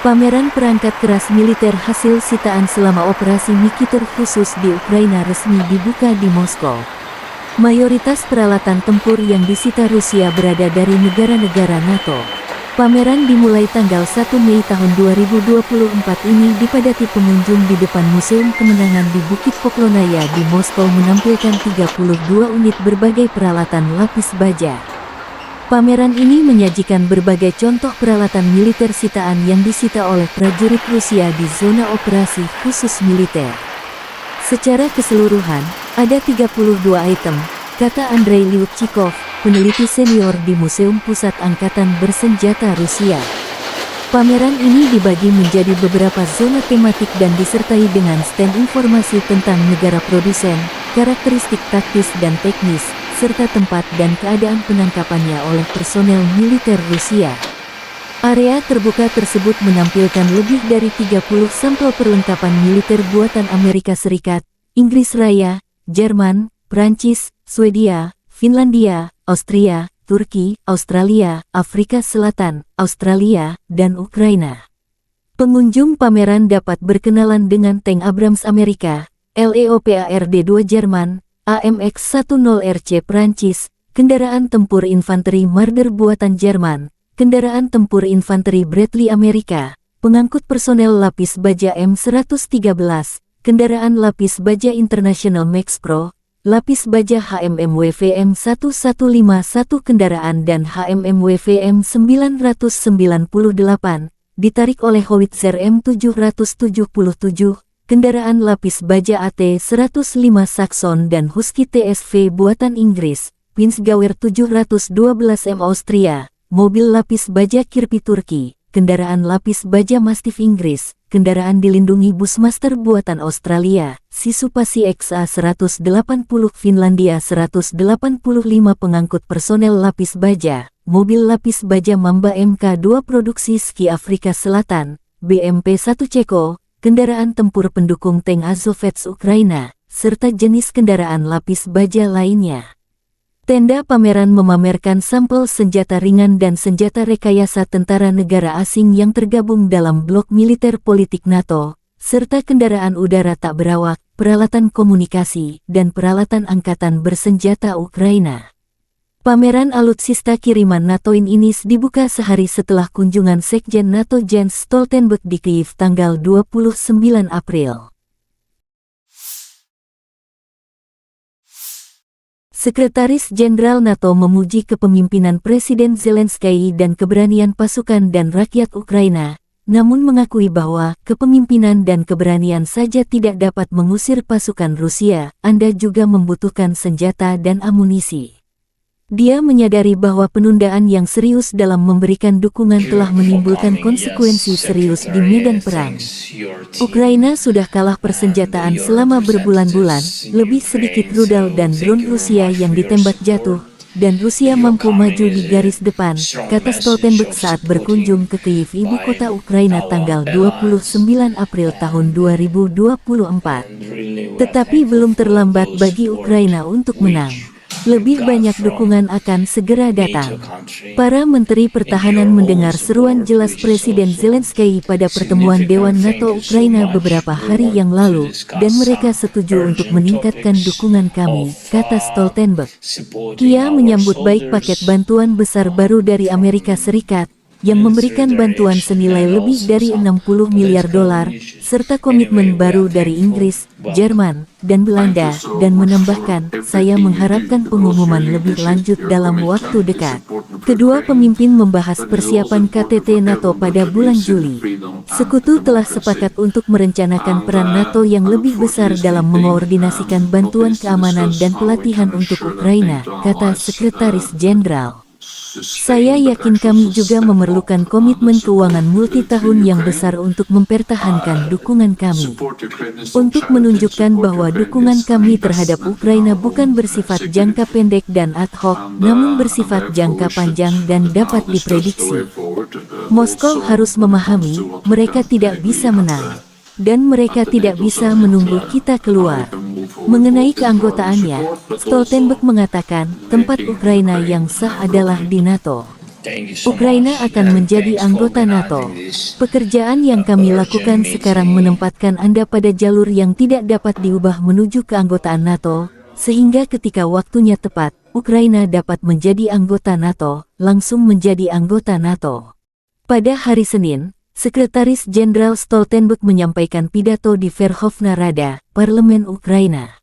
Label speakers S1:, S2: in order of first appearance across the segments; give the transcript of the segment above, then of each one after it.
S1: Pameran perangkat keras militer hasil sitaan selama operasi militer khusus di Ukraina resmi dibuka di Moskow. Mayoritas peralatan tempur yang disita Rusia berada dari negara-negara NATO. Pameran dimulai tanggal 1 Mei tahun 2024 ini dipadati pengunjung di depan Museum Kemenangan di Bukit Poklonaya di Moskow menampilkan 32 unit berbagai peralatan lapis baja. Pameran ini menyajikan berbagai contoh peralatan militer sitaan yang disita oleh prajurit Rusia di zona operasi khusus militer. Secara keseluruhan, ada 32 item, kata Andrei Lyubchikov, peneliti senior di Museum Pusat Angkatan Bersenjata Rusia. Pameran ini dibagi menjadi beberapa zona tematik dan disertai dengan stand informasi tentang negara produsen, karakteristik taktis dan teknis, serta tempat dan keadaan penangkapannya oleh personel militer Rusia. Area terbuka tersebut menampilkan lebih dari 30 sampel perlengkapan militer buatan Amerika Serikat, Inggris Raya, Jerman, Prancis, Swedia, Finlandia, Austria, Turki, Australia, Afrika Selatan, Australia, dan Ukraina. Pengunjung pameran dapat berkenalan dengan tank Abrams Amerika, Leopard 2 Jerman, AMX-10RC Prancis, kendaraan tempur infanteri Marder buatan Jerman, kendaraan tempur infanteri Bradley Amerika, pengangkut personel lapis baja M113, kendaraan lapis baja International Max Pro, lapis baja HMMWVM 1151 kendaraan dan HMMWVM 998, ditarik oleh Howitzer M777, kendaraan lapis baja AT-105 Saxon dan Husky TSV buatan Inggris, Pinzgauer 712M Austria, mobil lapis baja Kirpi Turki, kendaraan lapis baja Mastiff Inggris, kendaraan dilindungi Bushmaster buatan Australia, Sisupasi XA-180 Finlandia 185 pengangkut personel lapis baja, mobil lapis baja Mamba Mk2 produksi Ski Afrika Selatan, BMP-1 Ceko, kendaraan tempur pendukung tank Azovets Ukraina, serta jenis kendaraan lapis baja lainnya. Tenda pameran memamerkan sampel senjata ringan dan senjata rekayasa tentara negara asing yang tergabung dalam blok militer politik NATO, serta kendaraan udara tak berawak, peralatan komunikasi, dan peralatan angkatan bersenjata Ukraina. Pameran alutsista kiriman NATO ini dibuka sehari setelah kunjungan Sekjen NATO Jens Stoltenberg di Kyiv tanggal 29 April. Sekretaris Jenderal NATO memuji kepemimpinan Presiden Zelensky dan keberanian pasukan dan rakyat Ukraina, namun mengakui bahwa kepemimpinan dan keberanian saja tidak dapat mengusir pasukan Rusia, Anda juga membutuhkan senjata dan amunisi. Dia menyadari bahwa penundaan yang serius dalam memberikan dukungan telah menimbulkan konsekuensi serius di medan perang. Ukraina sudah kalah persenjataan selama berbulan-bulan, lebih sedikit rudal dan drone Rusia yang ditembak jatuh, dan Rusia mampu maju di garis depan, kata Stoltenberg saat berkunjung ke Kyiv, ibu kota Ukraina tanggal 29 April tahun 2024. Tetapi belum terlambat bagi Ukraina untuk menang. Lebih banyak dukungan akan segera datang. Para menteri pertahanan mendengar seruan jelas Presiden Zelensky pada pertemuan Dewan NATO Ukraina beberapa hari yang lalu, dan mereka setuju untuk meningkatkan dukungan kami, kata Stoltenberg. Ia menyambut baik paket bantuan besar baru dari Amerika Serikat, yang memberikan bantuan senilai lebih dari 60 miliar dolar, serta komitmen baru dari Inggris, Jerman, dan Belanda, dan menambahkan, saya mengharapkan pengumuman lebih lanjut dalam waktu dekat. Kedua pemimpin membahas persiapan KTT NATO pada bulan Juli. Sekutu telah sepakat untuk merencanakan peran NATO yang lebih besar dalam mengkoordinasikan bantuan keamanan dan pelatihan untuk Ukraina, kata Sekretaris Jenderal. Saya yakin kami juga memerlukan komitmen keuangan multitahun yang besar untuk mempertahankan dukungan kami. Untuk menunjukkan bahwa dukungan kami terhadap Ukraina bukan bersifat jangka pendek dan ad hoc, namun bersifat jangka panjang dan dapat diprediksi. Moskow harus memahami, mereka tidak bisa menang. Dan mereka tidak bisa menunggu kita keluar. Mengenai keanggotaannya, Stoltenberg mengatakan, tempat Ukraina yang sah adalah di NATO. Ukraina akan menjadi anggota NATO. Pekerjaan yang kami lakukan sekarang menempatkan Anda pada jalur yang tidak dapat diubah menuju keanggotaan NATO, sehingga ketika waktunya tepat, Ukraina dapat menjadi anggota NATO, langsung menjadi anggota NATO. Pada hari Senin, Sekretaris Jenderal Stoltenberg menyampaikan pidato di Verkhovna Rada, Parlemen Ukraina.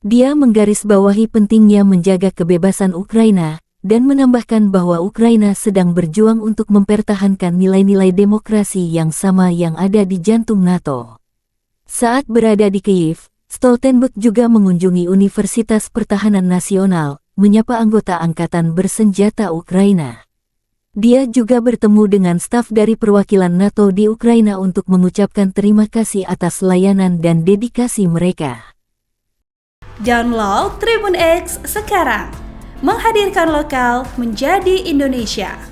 S1: Dia menggarisbawahi pentingnya menjaga kebebasan Ukraina, dan menambahkan bahwa Ukraina sedang berjuang untuk mempertahankan nilai-nilai demokrasi yang sama yang ada di jantung NATO. Saat berada di Kyiv, Stoltenberg juga mengunjungi Universitas Pertahanan Nasional, menyapa anggota Angkatan Bersenjata Ukraina. Dia juga bertemu dengan staf dari perwakilan NATO di Ukraina untuk mengucapkan terima kasih atas layanan dan dedikasi mereka.
S2: Download Tribun X sekarang, menghadirkan lokal menjadi Indonesia.